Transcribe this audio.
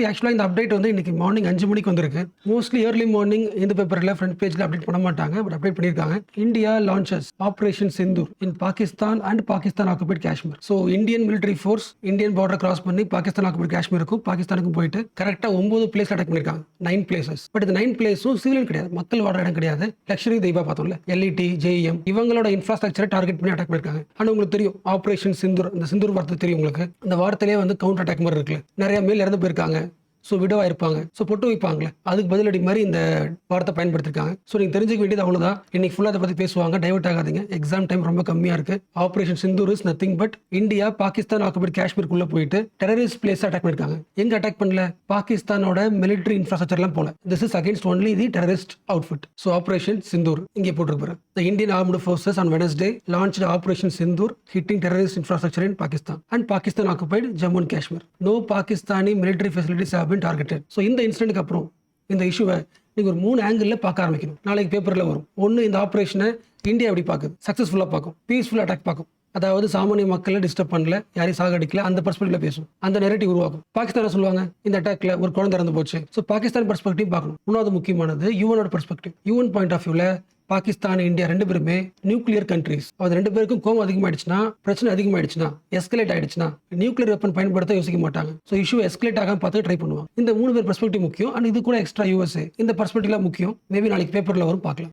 ஆக்சுவலாக இந்த அப்டேட் வந்து இன்னைக்கு மார்னிங் 5 மணிக்கு வந்திருக்கு. மோஸ்ட்லி ஏர்லி மார்னிங் இந்த பேப்பரில் ஃப்ரண்ட் பேஜில் அப்டேட் பண்ண மாட்டாங்க. பட் அப்டேட் பண்ணியிருக்காங்க. India launches operation Sindoor in Pakistan and Pakistan occupied Kashmir. So Indian military force Indian border cross பண்ணி பாகிஸ்தான் ஆக்குபைட் காஷ்மீருக்கும் பாகிஸ்தானுக்கும் போயிட்டு கரெக்டாக 9 பிளேஸ் அட்டாக் பண்ணியிருக்காங்க. 9 பிளேசஸ். பட் இந்த 9 பிளேஸும் சிவிலியன் கிடையாது, மக்கள் வாடுற இடம் கிடையாது. லக்ஷரி தெய்வா பார்த்தோம்ல, எல்இடி, ஜேஎம் இவங்களோட இன்ஃப்ராஸ்ட்ரக்சரை டார்கெட் பண்ணி அட்டாக் பண்ணியிருக்காங்க. ஆனால் உங்களுக்கு தெரியும் ஆப்ரேஷன் சிந்தூர், இந்த சிந்தூர் வார்த்தை தெரியும் உங்களுக்கு. இந்த வார்த்தையிலே வந்து கவுண்டர் அட்டாக் மாதிரி இருக்குல்ல, நிறைய மேல் இறந்து போயிருக்காங்க. ஸோ விடோவா இருப்பாங்க, ஸோ பொட்டு வைப்பாங்களே, அதுக்கு பதிலடி மாதிரி இந்த வார்த்தை பயன்படுத்திருக்காங்க. ஸோ நீங்கள் தெரிஞ்சுக்க வேண்டியது அவ்வளோதான். இன்னைக்கு ஃபுல்லாக அதை பற்றி பேசுவாங்க, டைவர்ட் ஆகாதீங்க. எக்ஸாம் டைம் ரொம்ப கம்மியாக இருக்கு. Operation Sindoor is nothing but India Pakistan occupied காஷ்மீருக்குள்ள போயிட்டு டெரரிஸ்ட் பிளேஸ் அட்டாக் பண்ணிருக்காங்க. எங்க அட்டாக் பண்ணல? பாகிஸ்தானோட மிலிட்டரி இன்ஃப்ராஸ்ட்ரக்சர்லாம் போல. This is against only the terrorist outfit. So operation Sindoor இங்கே போட்டிருப்பாரு. The Indian Armed Forces on Wednesday launched Operation Sindoor, hitting terrorist infrastructure in Pakistan and Pakistan occupied Jammu and Kashmir. No Pakistani military facilities have been targeted. So இந்த இன்சிடென்ட்க்கு அப்புறம் இந்த இஷ்யூவை நீங்க ஒரு 3 angle பார்க்க ஆரம்பிக்கணும். நாளைக்கு பேப்பர்ல வரும். ஒன்னு, இந்த ஆபரேஷனை இந்தியா எப்படி பார்க்குது? சக்சஸ்ஃபுல்லா பார்க்கும், பீஸ்ஃபுல் அட்டாக் பார்க்கும். அதாவது சாமானிய மக்களை டிஸ்டர்ப் பண்ணல, யாரையும் சாகடிக்கல, அந்த பெர்ஸ்பெக்டிவ்ல பேசும், அந்த நெரேட்டிவ் உருவாக்கும். பாகிஸ்தான் சொல்லுவாங்க இந்த அட்டாக்ல ஒரு குழந்தை இறந்து போச்சு. ஸோ பாகிஸ்தான் பெர்ஸ்பெக்டிவ் பார்க்கணும். மூணாவது முக்கியமானது யூஎனோட பெர்ஸ்பெக்டிவ். யூஎன் பாயிண்ட் ஆஃப் வியூல பாகிஸ்தான், இந்தியா ரெண்டு பேருமே நியூக்ளியர் கண்ட்ரிஸ். அது ரெண்டு பேருக்கும் கோவம் அதிகமாயிடுச்சுன்னா, பிரச்சனை அதிகமாயிடுச்சுன்னா, எஸ்கலேட் ஆயிடுச்சுன்னா நியூக்ளியர் வெப்பன் பயன்படுத்த யோசிக்க மாட்டாங்க. ஸோ இஷ்யூ எஸ்கலேட் ஆகாம பார்த்து ட்ரை பண்ணுவாங்க. இந்த 3 பேர் பெர்ஸ்பெக்டிவ் முக்கியம். அண்ட் இது கூட எக்ஸ்ட்ரா யூஎஸ்ஏ இந்த பெர்ஸ்பெக்டிவ்ல முக்கியம். மேபி நாளைக்கு பேப்பர்ல வரும், பார்க்கலாம்.